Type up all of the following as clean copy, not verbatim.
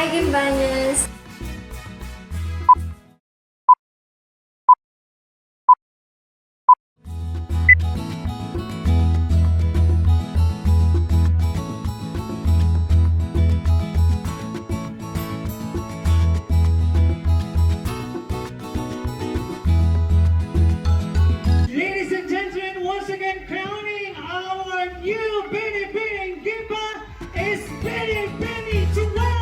Hi, Gimbanyans! Ladies and gentlemen, once again crowning our new Binibining Gimba is Binibini Joel!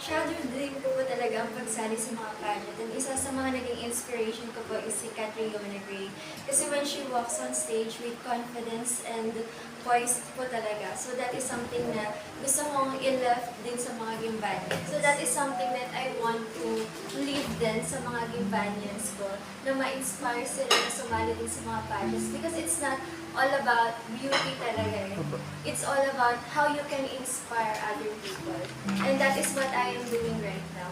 Childhood dream ko po talaga ang pagsali sa mga pageant. And isa sa mga naging inspiration ko po is si Catriona Gray. Kasi when she walks on stage with confidence and poise po talaga. So that is something na gusto kong i-left din sa mga Gimbanyans. So that is something that I want to leave din sa mga Gimbanyans ko na ma-inspire sila na sumali din sa mga pageants. Because it's not all about beauty talaga. It's all about how you can inspire other people. And that is what I am doing right now.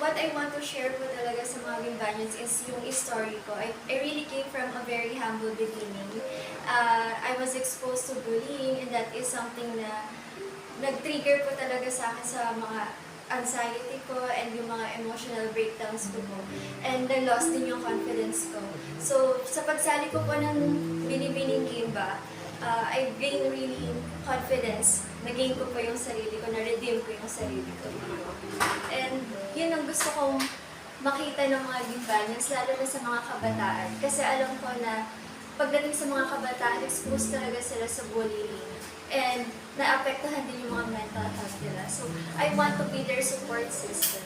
What I want to share po talaga sa mga Gimbanyans is yung story ko. I really came from a very humble beginning. I was exposed to bullying and that is something na nag-trigger po talaga sa akin sa mga anxiety ko and yung mga emotional breakdowns ko po. And na-lost din yung confidence ko. So, sa pagsali ko po ng Binibining Gimba, I gained really confidence. Nag-gain ko po yung sarili ko, na-redeem ko yung sarili ko. And yun ang gusto kong makita ng mga Gimbanyans, lalo na sa mga kabataan. Kasi alam ko na pagdating sa mga kabataan, exposed talaga sila sa bullying. And naapektuhan din yung mga mental health nila. So, I want to be their support system.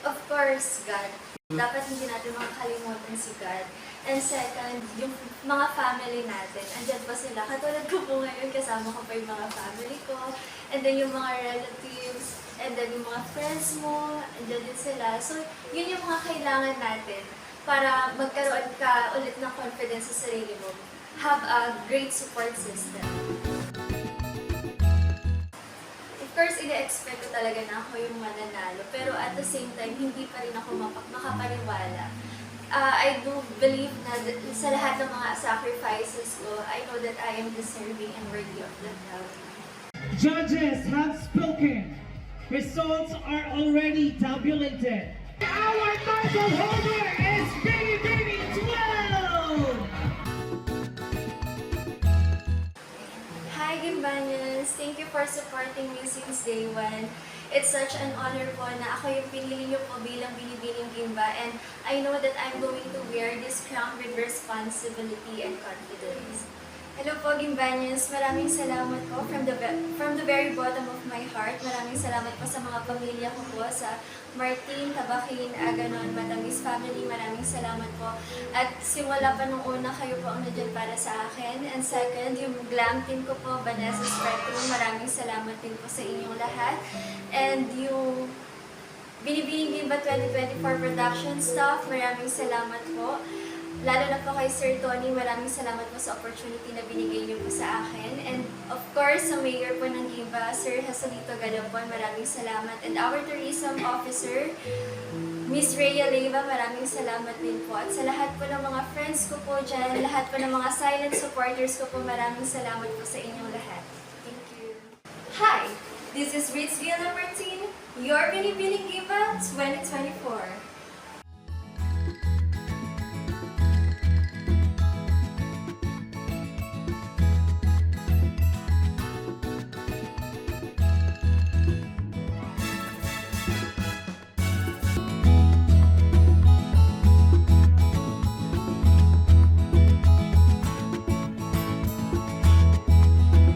Of course, God. Dapat hindi natin makakalimutan si God. And second, yung mga family natin. Andyan pa sila. Katulad ko po ngayon, kasama ko pa yung mga family ko. And then yung mga relatives. And then yung mga friends mo. Andyan din sila. So, yun yung mga kailangan natin para magkaroon ka ulit ng confidence sa sarili mo. Have a great support system. Of course, ina-expect ko talaga na ako yung mananalo. Pero at the same time, hindi pa rin ako makapaniwala. I do believe na sa lahat ng mga sacrifices ko, I know that I am deserving and worthy of the crown. Judges have spoken. Results are already tabulated. Our title holder is Binibini Joel! Hi, Gimbanyans! Thank you for supporting me since day one. It's such an honor po na ako yung pinili niyo po bilang Binibining Gimba, and I know that I'm going to wear this crown with responsibility and confidence. Hello po, Gimbanyans! Maraming salamat po from the very bottom of my heart. Maraming salamat po sa mga pamilya ko po, sa Martin, Tabakin, Aganon, Matamis family. Maraming salamat po. At simula pa nung una, kayo po ang nandiyan para sa akin. And second, yung glam team ko po, Vanessa Spectrum. Maraming salamat din po sa inyong lahat. And yung Binibining Gimba 2024 production staff, maraming salamat po. Lalo na po kay Sir Tony, maraming salamat po sa opportunity na binigay niyo po sa akin. And of course, sa mayor po ng Gimba, Sir Hasalito Gadapon, maraming salamat. And our tourism officer, Miss Rhea Leyva, maraming salamat din po. At sa lahat po ng mga friends ko po dyan, lahat po ng mga silent supporters ko po, maraming salamat po sa inyong lahat. Thank you. Hi! This is Ritz Villa Martin, your Binibining Gimba 2024.